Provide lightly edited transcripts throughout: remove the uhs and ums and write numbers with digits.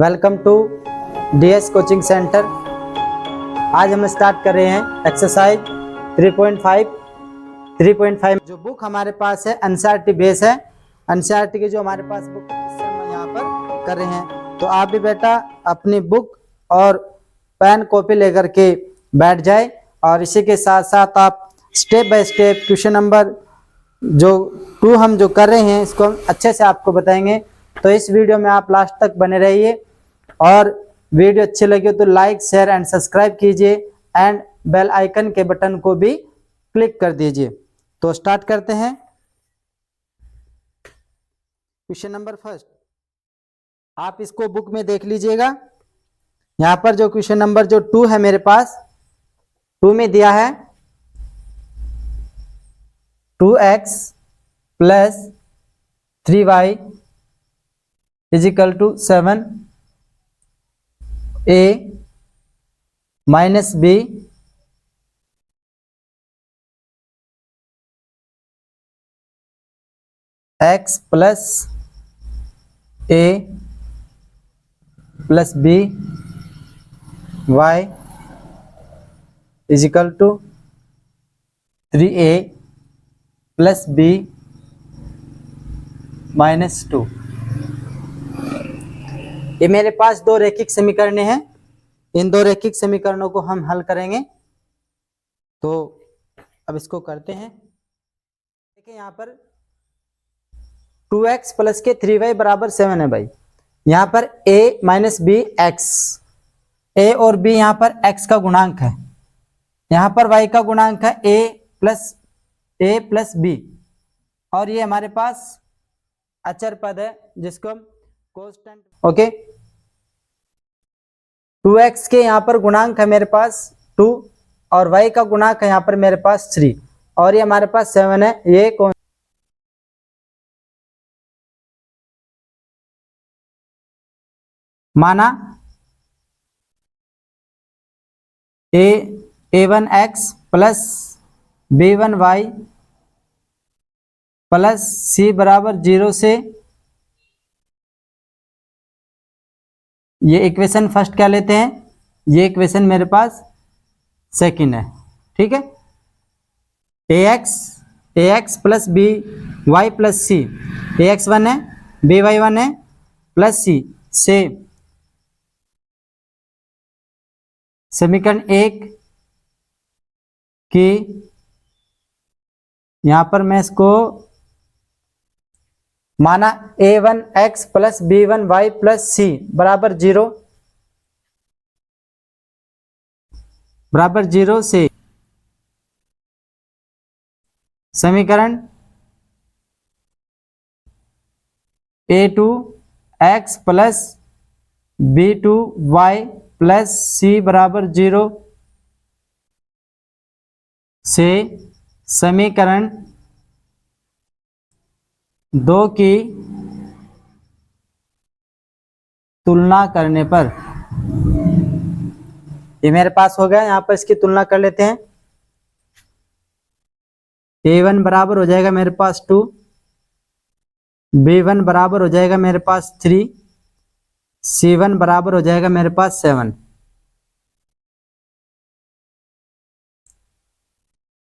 Welcome to DS coaching centre. आज हम start कर रहे हैं एक्सरसाइज 3.5 जो बुक हमारे पास है एनसीईआरटी बेस है। एनसीईआरटी की जो हमारे पास बुक है इससे हम यहाँ पर कर रहे हैं। तो आप भी बेटा अपनी बुक और पेन कॉपी लेकर के बैठ जाए और इसी के साथ साथ आप step by step question number जो 2 हम जो कर रहे हैं इसको हम अच्छे से आपको बताएंगे। तो इस वीडियो में आप लास्ट तक बने रहिए और वीडियो अच्छी लगी हो तो लाइक शेयर एंड सब्सक्राइब कीजिए एंड बेल आइकन के बटन को भी क्लिक कर दीजिए। तो स्टार्ट करते हैं। क्वेश्चन नंबर फर्स्ट, आप इसको बुक में देख लीजिएगा। यहाँ पर जो क्वेश्चन नंबर जो 2 है मेरे पास 2 में दिया है 2x plus 3y is equal to 7 a minus b x plus a plus b y is equal to 3a plus b minus 2। ये मेरे पास 2 रैखिक समीकरण हैं। इन 2 रैखिक समीकरणों को हम हल करेंगे। तो अब इसको करते हैं। देखिए यहाँ पर 2x प्लस के 3y बराबर 7 है भाई। यहाँ पर a minus B X, a और b यहाँ पर x का गुणांक है, यहाँ पर y का गुणांक है a प्लस b और ये हमारे पास अचर पद है जिसको हम कांस्टेंट ओके। 2x के यहाँ पर गुणांक है मेरे पास 2 और y का गुणांक है यहाँ पर मेरे पास 3 और ये हमारे पास 7 है। ये कौन माना a1x plus b1y plus c बराबर 0 से ये इक्वेशन फर्स्ट क्या लेते हैं, ये इक्वेशन मेरे पास सेकंड है। ठीक है, ax plus B y plus C, ax 1 है बी वाई 1 है प्लस सी से समीकरण 1 की यहां पर मैं इसको माना a1x प्लस b1y प्लस सी बराबर 0 से समीकरण a2x प्लस b2y प्लस सी बराबर 0 से समीकरण 2 की तुलना करने पर ये मेरे पास हो गया। यहां पर इसकी तुलना कर लेते हैं। a1 बराबर हो जाएगा मेरे पास 2, b1 बराबर हो जाएगा मेरे पास 3, c1 बराबर हो जाएगा मेरे पास 7,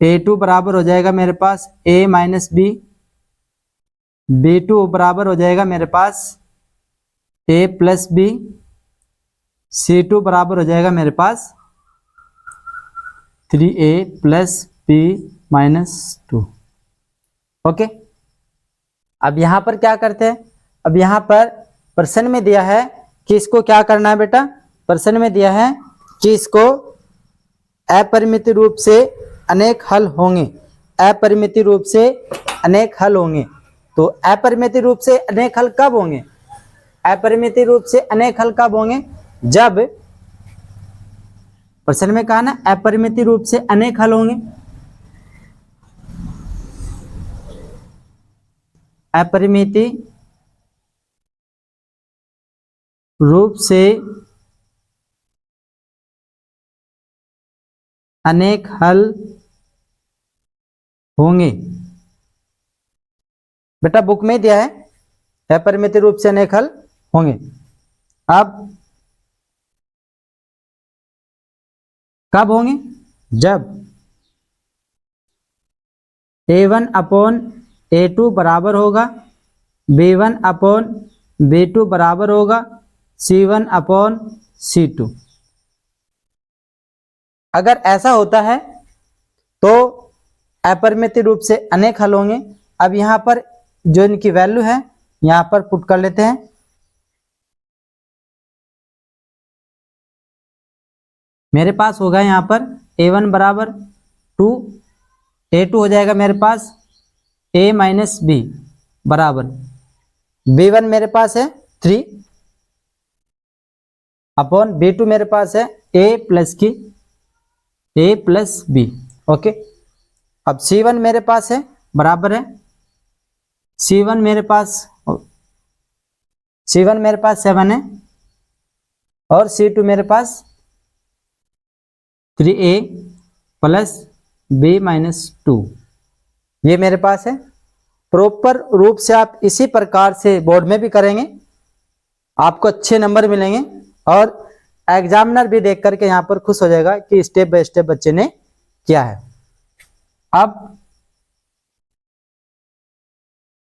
a2 बराबर हो जाएगा मेरे पास a माइनस बी, b2 बराबर हो जाएगा मेरे पास a प्लस बी, c2 बराबर हो जाएगा मेरे पास 3a plus b minus 2। Okay, अब यहां पर क्या करते हैं, अब यहां पर प्रश्न में दिया है कि इसको क्या करना है बेटा। प्रश्न में दिया है कि इसको अपरिमित रूप से अनेक हल होंगे, अपरिमित रूप से अनेक हल होंगे। तो अपरिमित रूप से अनेक हल कब होंगे, अपरिमित रूप से अनेक हल कब होंगे, जब प्रश्न में कहा ना अपरिमित रूप से अनेक हल होंगे। अपरिमित रूप से अनेक हल होंगे। बेटा बुक में दिया है अपरिमित रूप से अनेक हल होंगे। अब कब होंगे? जब A1 अपॉन A2 बराबर होगा B1 अपॉन B2 बराबर होगा C1 अपॉन C2। अगर ऐसा होता है तो अपरिमित रूप से अनेक हल होंगे। अब यहाँ पर जो इनकी वैल्यू है यहाँ पर पुट कर लेते हैं। मेरे पास होगा यहाँ पर A1 बराबर 2, A2 हो जाएगा मेरे पास A माइनस बी बराबर B1 मेरे पास है 3 अपॉन B2 मेरे पास है A प्लस बी। ओके, अब C1 मेरे पास है बराबर है C1 मेरे पास 7 है और C2 मेरे पास 3A प्लस B माइनस 2 ये मेरे पास है। प्रॉपर रूप से आप इसी प्रकार से बोर्ड में भी करेंगे, आपको अच्छे नंबर मिलेंगे और एग्जामिनर भी देख करके यहाँ पर खुश हो जाएगा कि स्टेप बाय स्टेप बच्चे ने किया है। अब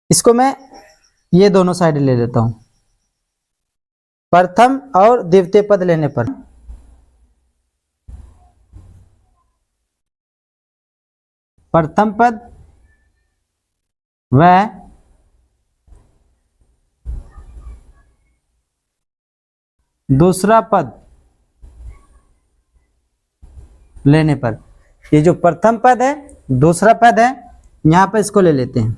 इसको मैं ये दोनों साइड ले लेता हूं। प्रथम और द्वितीय पद लेने पर प्रथम पद व दूसरा पद लेने पर, ये जो प्रथम पद है दूसरा पद है यहां पर इसको ले लेते हैं।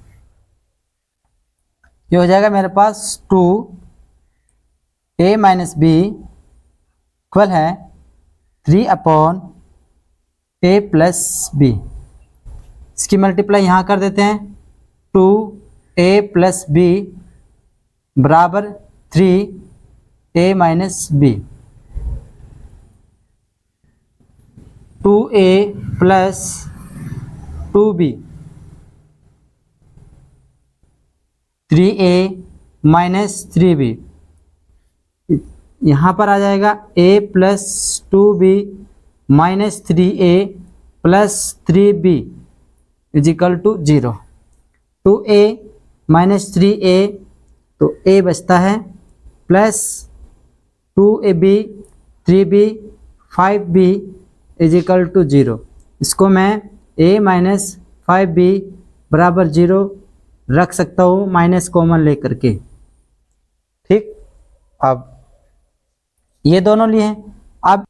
ये हो जाएगा मेरे पास 2A माइनस बी इक्वल है 3 अपॉन A प्लस बी। इसकी मल्टीप्लाई यहाँ कर देते हैं 2A प्लस बी बराबर 3A minus B. 2A plus 2B 3A minus 3B। यहाँ पर आ जाएगा A plus 2B minus 3A plus 3B is equal to 0। 2A minus 3A तो A बचता है plus 2AB 3B 5B is equal to 0। इसको मैं A माइनस 5B बराबर 0 रख सकता हूँ माइनस कॉमन लेकर के। ठीक, अब ये दोनों लिए हैं। अब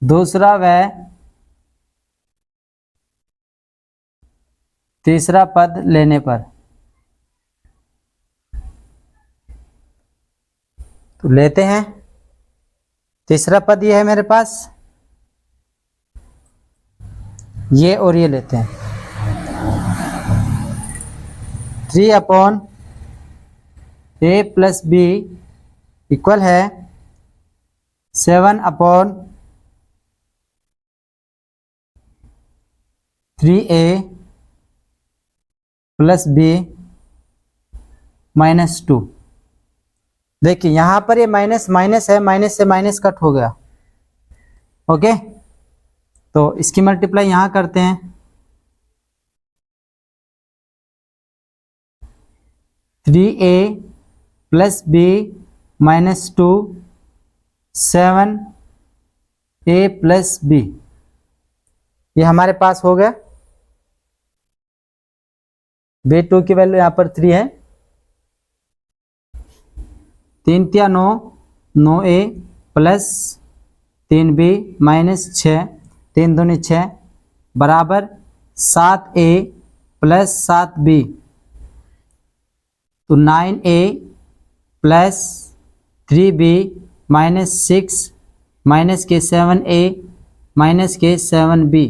दूसरा व तीसरा पद लेने पर तो लेते हैं। तीसरा पद ये है मेरे पास, ये और ये लेते हैं 3 upon A plus B equal है 7 upon 3A plus B minus 2। देखिए यहाँ पर ये माइनस माइनस है, माइनस से माइनस कट हो गया। ओके, तो इसकी मल्टीप्लाई यहाँ करते हैं 3A plus B minus 2 7A plus B, ये हमारे पास हो गया। B2 की वैल्यू यहाँ पर 3 है, 3 तिया 9 9A प्लस 3B माइनस 6 3 दूनी 6 बराबर 7A प्लस 7B तो 9A plus 3B minus 6 minus के 7A माइनस के 7B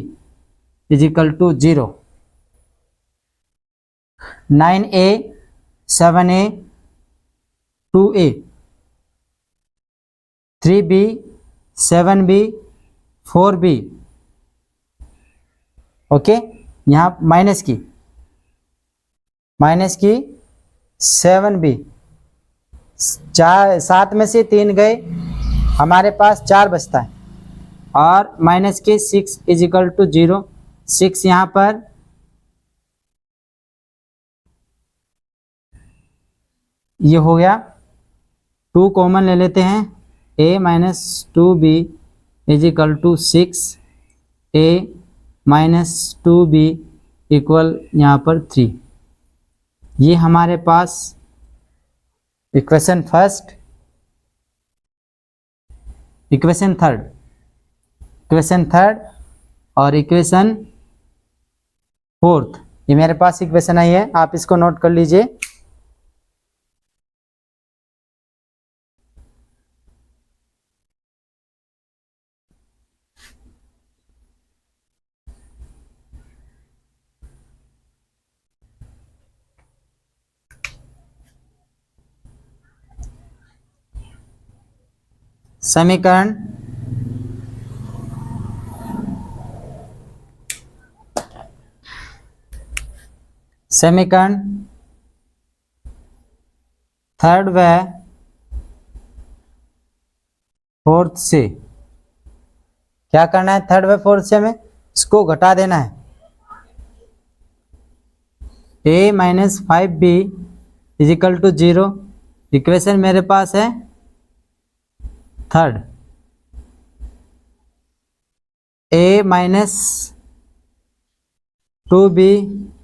is equal to 0। 9A 7A 2A 3B 7B 4B। Okay, यहाँ माइनस की 7b, 7 में से 3 गए, हमारे पास 4 बचता है। और माइनस के 6 इज इक्वल टू 0, 6 यहाँ पर ये हो गया। 2 कॉमन ले लेते हैं, a minus 2b is equal to 6, a minus 2b equal यहाँ पर 3। ये हमारे पास इक्वेशन फर्स्ट, इक्वेशन थर्ड और इक्वेशन फोर्थ, ये मेरे पास इक्वेशन आई है, आप इसको नोट कर लीजिए। समीकरण थर्ड व फोर्थ से क्या करना है? थर्ड व फोर्थ से हमें इसको घटा देना है। a minus 5b is equal to 0, equation मेरे पास है third. a minus 2b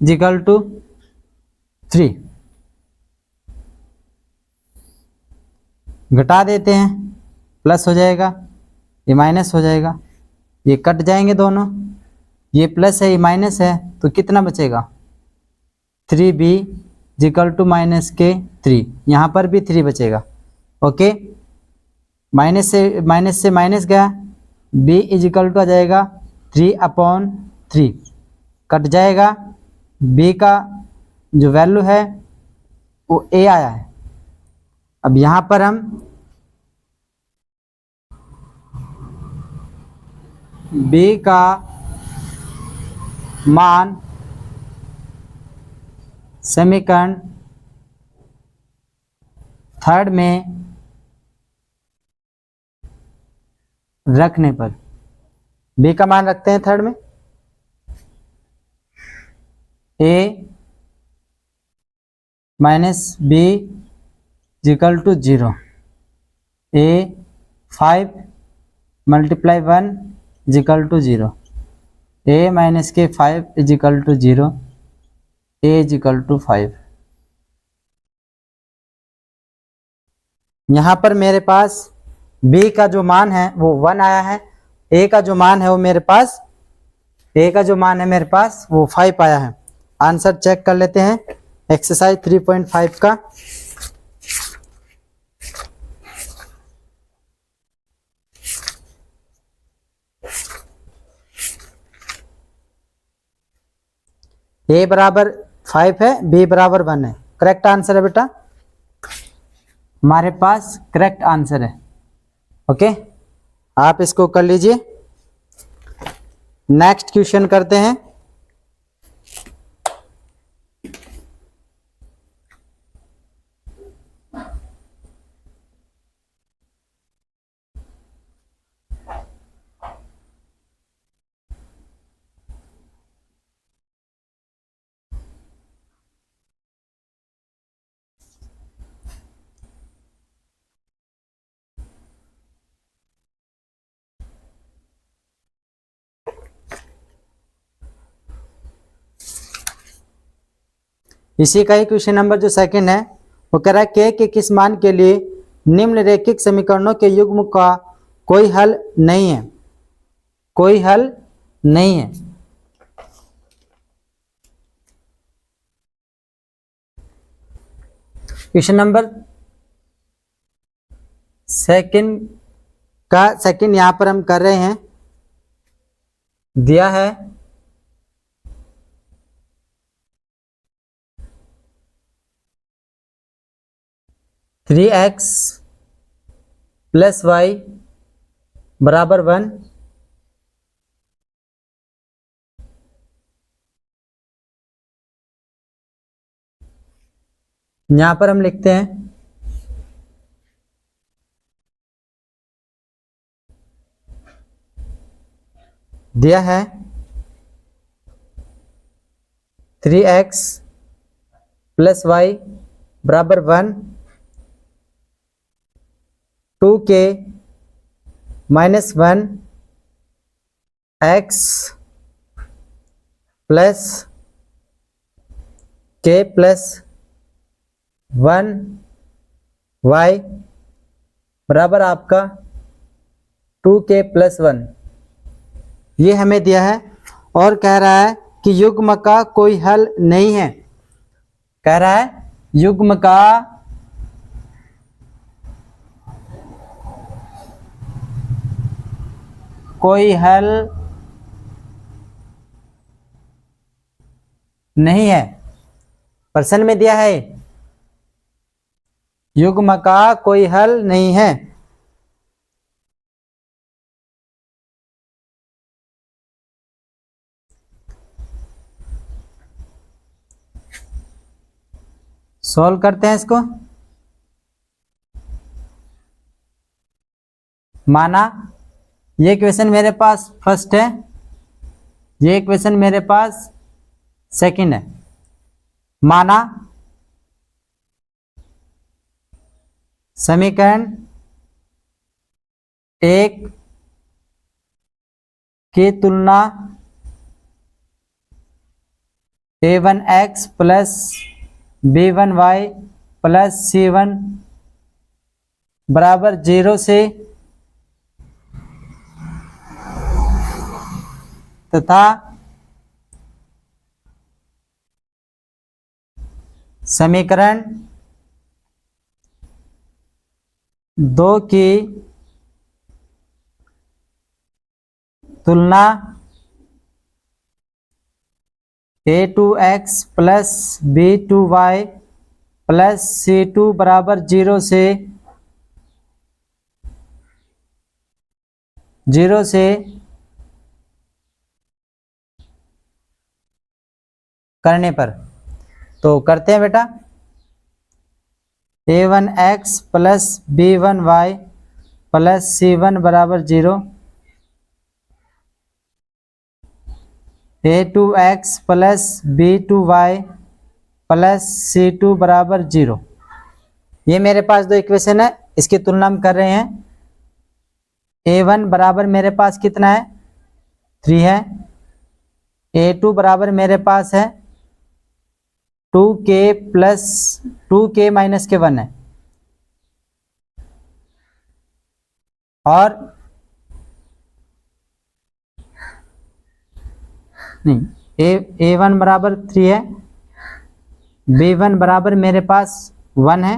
is equal to 3, घटा देते हैं, प्लस हो जाएगा, ये माइनस हो जाएगा, ये कट जाएंगे दोनों, ये प्लस है ये माइनस है, तो कितना बचेगा? 3b इक्वल टू माइनस के 3, यहाँ पर भी 3 बचेगा। ओके, माइनस से माइनस गया, b इज इक्वल टू आ जाएगा 3/3, कट जाएगा, b का जो वैल्यू है वो a आया है। अब यहाँ पर हम b का मान समीकरण थर्ड में रखने पर, b का मान रखते हैं थर्ड में, a minus b equal to 0, a 5 multiply 1 equal to 0, a minus के 5 is equal to 0, a is equal to 5। यहाँ पर मेरे पास b का जो मान है वो 1 आया है, a का जो मान है वो मेरे पास वो 5 आया है। आंसर चेक कर लेते हैं एक्सरसाइज 3.5 का। a बराबर 5 है, b बराबर 1 है, करेक्ट आंसर है बेटा, हमारे पास करेक्ट आंसर है। ओके, आप इसको कर लीजिए। नेक्स्ट क्वेश्चन करते हैं। इसी का ही क्वेश्चन नंबर जो सेकंड है वो कह रहा है के के किस मान के लिए निम्नलिखित समीकरणों के युग्म का कोई हल नहीं है, क्वेश्चन नंबर सेकंड यहां पर हम कर रहे हैं, दिया है 3x प्लस वाई बराबर 1, यहां पर हम लिखते हैं दिया है 3x प्लस वाई बराबर 1, 2k minus 1 x plus k plus 1 y बराबर आपका 2k प्लस 1। ये हमें दिया है और कह रहा है कि युग्म का कोई हल नहीं है। कह रहा है युग्म का कोई हल नहीं है। प्रश्न में दिया है युग्म का कोई हल नहीं है। सॉल्व करते हैं इसको। माना ये क्वेश्चन मेरे पास फर्स्ट है, ये क्वेश्चन मेरे पास सेकंड है। माना समीकरण 1 की तुलना a1x plus b1y plus c1 बराबर 0 से तथा समीकरण 2 की तुलना a2x plus b2y plus c2 बराबर 0 से करने पर। तो करते हैं बेटा। a1x plus b1y plus c1 बराबर 0, a2x plus b2y plus c2 बराबर 0। ये मेरे पास दो इक्वेशन है, इसकी तुलना हम कर रहे हैं। a1 बराबर मेरे पास कितना है 3 है, a2 बराबर मेरे पास है 2k प्लस 2k माइनस के 1 है, और नहीं a1 बराबर 3 है, b1 बराबर मेरे पास 1 है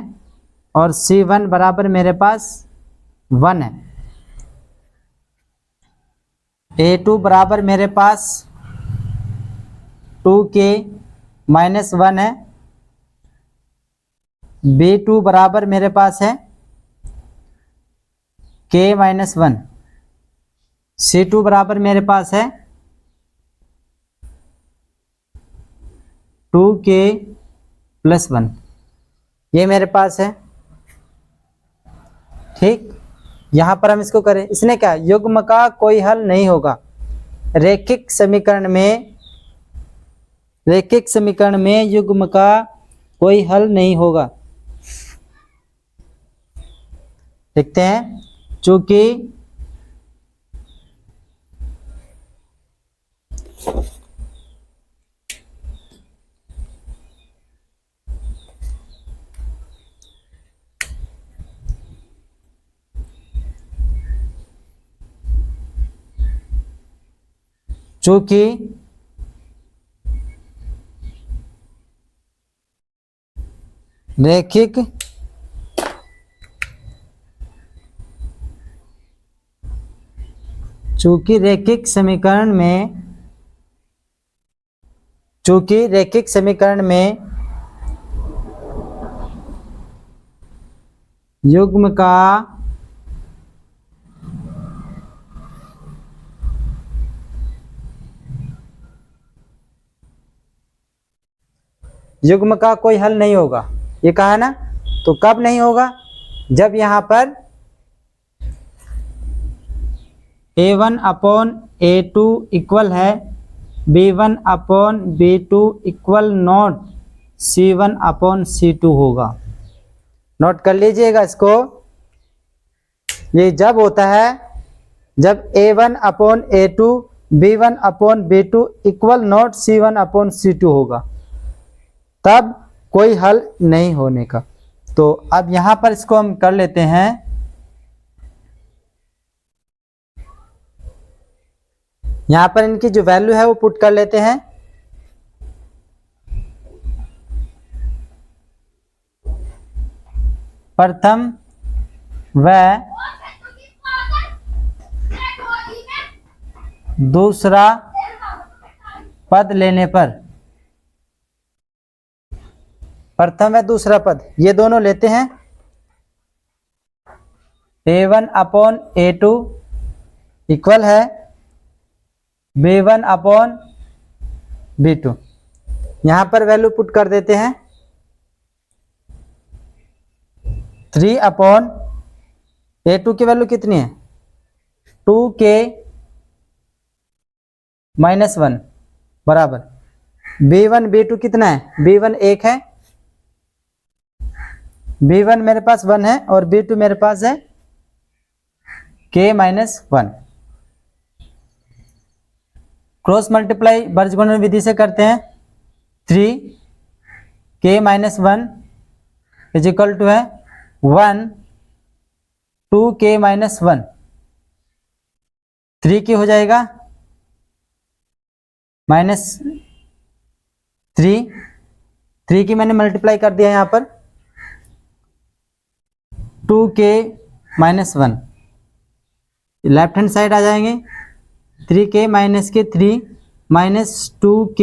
और c1 बराबर मेरे पास 1 है। a2 बराबर मेरे पास 2k माइनस 1 है, b2 बराबर मेरे पास है k माइनस 1, c2 बराबर मेरे पास है 2k प्लस 1। ये मेरे पास है। ठीक, यहां पर हम इसको करें। इसने क्या, युग्म का कोई हल नहीं होगा। रैखिक समीकरण में युग्म का कोई हल नहीं होगा। लिखते हैं चूंकि चूंकि रैखिक समीकरण में युग्म का कोई हल नहीं होगा। ये कहा ना, तो कब नहीं होगा, जब यहाँ पर A1 अपॉन A2 इक्वल है B1 upon B2 equal not C1 upon C2 होगा। नोट कर लीजिएगा इसको, ये जब होता है जब A1 upon A2 B1 upon B2 equal not C1 upon C2 होगा, तब कोई हल नहीं होने का। तो अब यहाँ पर इसको हम कर लेते हैं, यहाँ पर इनकी जो वैल्यू है वो पुट कर लेते हैं। प्रथम व दूसरा पद लेने पर, प्रथम व दूसरा पद ये दोनों लेते हैं, A1 अपॉन A2 इक्वल है B1 अपॉन B2। यहाँ पर वैल्यू पुट कर देते हैं, 3 अपॉन A2 की वैल्यू कितनी है 2k माइनस 1 बराबर B1 B2 कितना है, B1 1 है, B1 मेरे पास 1 है और B2 मेरे पास है k माइनस 1। क्रॉस मल्टीप्लाई बीजगणित विधि से करते हैं, 3k minus 1 is equal to है 1 2k माइनस 1, 3 की हो जाएगा माइनस 3 की मैंने मल्टीप्लाई कर दिया यहाँ पर 2k minus 1, left hand side आ जाएंगे, 3k माइनस के 3 minus 2k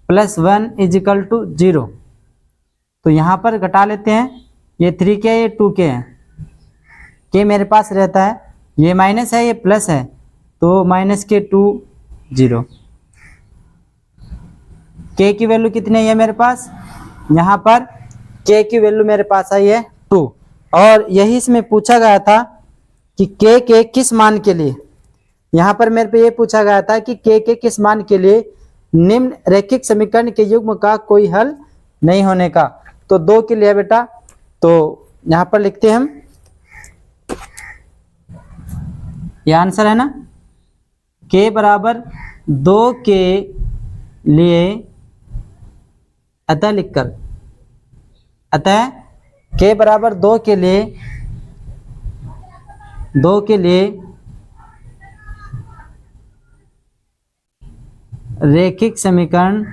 plus 1 is equal to 0। तो यहाँ पर घटा लेते हैं, ये 3k है ये 2k है, k मेरे पास रहता है, ये माइनस है ये प्लस है, तो माइनस के 2 0। k की वैल्यू कितनी है मेरे पास, यहाँ पर k की वैल्यू मेरे पास आई है 2, और यही इसमें पूछा गया था कि k के किस मान के लिए, यहाँ पर मेरे पे ये पूछा गया था कि k के किस मान के लिए निम्न रैखिक समीकरण के युग्म का कोई हल नहीं होने का। तो 2 के लिए बेटा, तो यहाँ पर लिखते हैं हम, ये आंसर है ना, k बराबर 2 के लिए, अतः लिखकर, अतः k बराबर 2 के लिए रैखिक समीकरण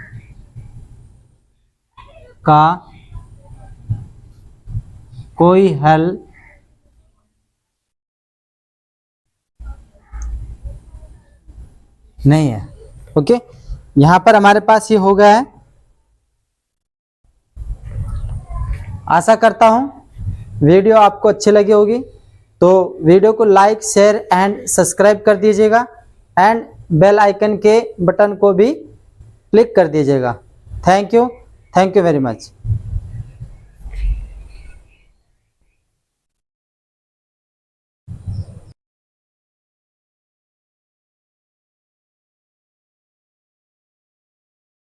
का कोई हल नहीं है। ओके, यहाँ पर हमारे पास ये हो गया है। आशा करता हूँ वीडियो आपको अच्छी लगी होगी, तो वीडियो को लाइक शेयर एंड सब्सक्राइब कर दीजिएगा एंड बेल आइकन के बटन को भी क्लिक कर दीजिएगा। Thank you very much.